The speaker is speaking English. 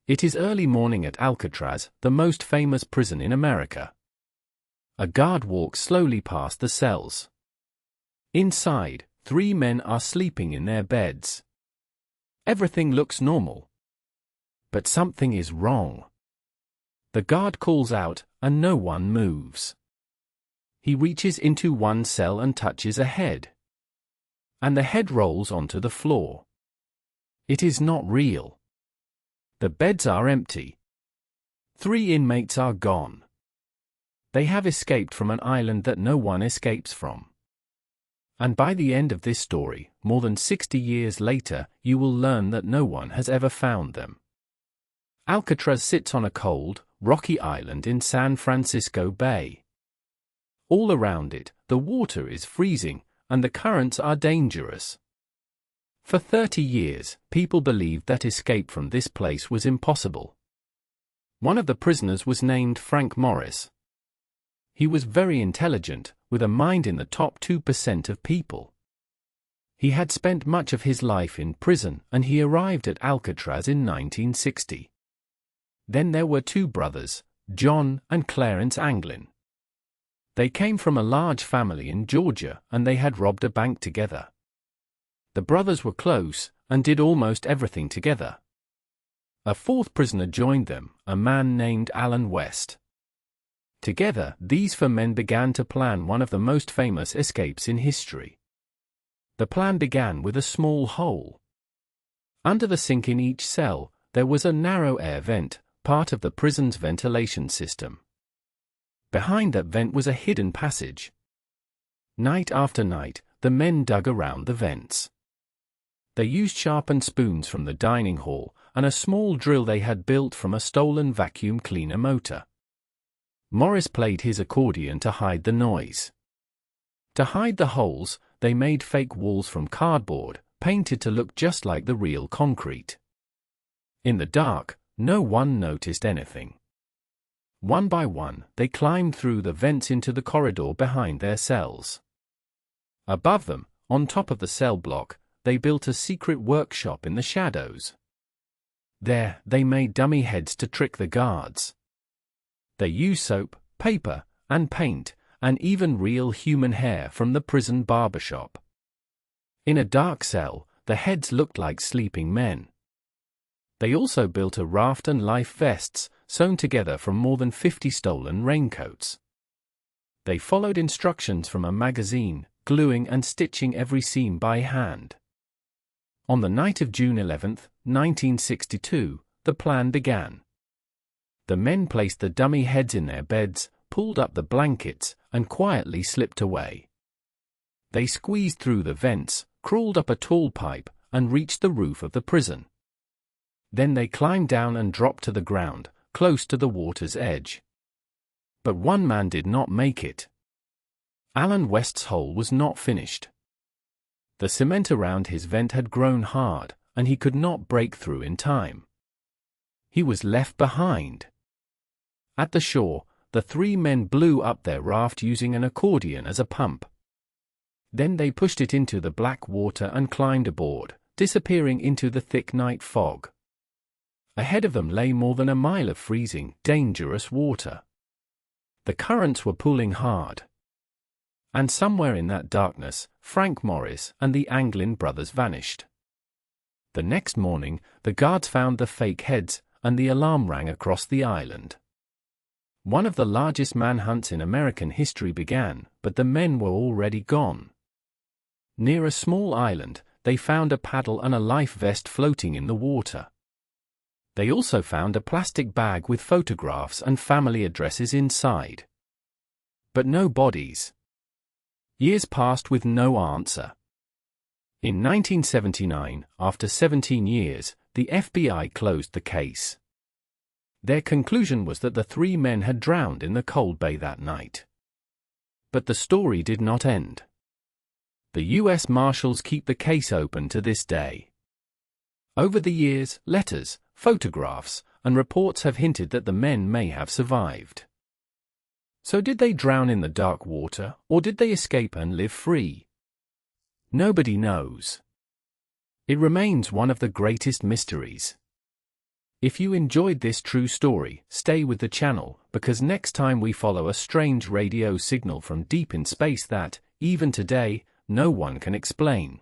It is early morning at Alcatraz, the most famous prison in America. A guard walks slowly past the cells. Inside, 3 men are sleeping in their beds. Everything looks normal. But something is wrong. The guard calls out, and no one moves. He reaches into one cell and touches a head. And the head rolls onto the floor. It is not real. The beds are empty. 3 inmates are gone. They have escaped from an island that no one escapes from. And by the end of this story, more than 60 years later, you will learn that no one has ever found them. Alcatraz sits on a cold, rocky island in San Francisco Bay. All around it, the water is freezing, and the currents are dangerous. For 30 years, people believed that escape from this place was impossible. One of the prisoners was named Frank Morris. He was very intelligent, with a mind in the top 2% of people. He had spent much of his life in prison, and he arrived at Alcatraz in 1960. Then there were 2 brothers, John and Clarence Anglin. They came from a large family in Georgia, and they had robbed a bank together. The brothers were close, and did almost everything together. A 4th prisoner joined them, a man named Alan West. Together, these 4 men began to plan one of the most famous escapes in history. The plan began with a small hole. Under the sink in each cell, there was a narrow air vent, part of the prison's ventilation system. Behind that vent was a hidden passage. Night after night, the men dug around the vents. They used sharpened spoons from the dining hall, and a small drill they had built from a stolen vacuum cleaner motor. Morris played his accordion to hide the noise. To hide the holes, they made fake walls from cardboard, painted to look just like the real concrete. In the dark, no one noticed anything. One by one, they climbed through the vents into the corridor behind their cells. Above them, on top of the cell block, they built a secret workshop in the shadows. There, they made dummy heads to trick the guards. They used soap, paper, and paint, and even real human hair from the prison barbershop. In a dark cell, the heads looked like sleeping men. They also built a raft and life vests, sewn together from more than 50 stolen raincoats. They followed instructions from a magazine, gluing and stitching every seam by hand. On the night of June 11, 1962, the plan began. The men placed the dummy heads in their beds, pulled up the blankets, and quietly slipped away. They squeezed through the vents, crawled up a tall pipe, and reached the roof of the prison. Then they climbed down and dropped to the ground, close to the water's edge. But one man did not make it. Alan West's hole was not finished. The cement around his vent had grown hard, and he could not break through in time. He was left behind. At the shore, the 3 men blew up their raft using an accordion as a pump. Then they pushed it into the black water and climbed aboard, disappearing into the thick night fog. Ahead of them lay more than a mile of freezing, dangerous water. The currents were pulling hard. And somewhere in that darkness, Frank Morris and the Anglin brothers vanished. The next morning, the guards found the fake heads, and the alarm rang across the island. One of the largest manhunts in American history began, but the men were already gone. Near a small island, they found a paddle and a life vest floating in the water. They also found a plastic bag with photographs and family addresses inside. But no bodies. Years passed with no answer. In 1979, after 17 years, the FBI closed the case. Their conclusion was that the 3 men had drowned in the cold bay that night. But the story did not end. The U.S. Marshals keep the case open to this day. Over the years, letters, photographs, and reports have hinted that the men may have survived. So did they drown in the dark water, or did they escape and live free? Nobody knows. It remains one of the greatest mysteries. If you enjoyed this true story, stay with the channel, because next time we follow a strange radio signal from deep in space that, even today, no one can explain.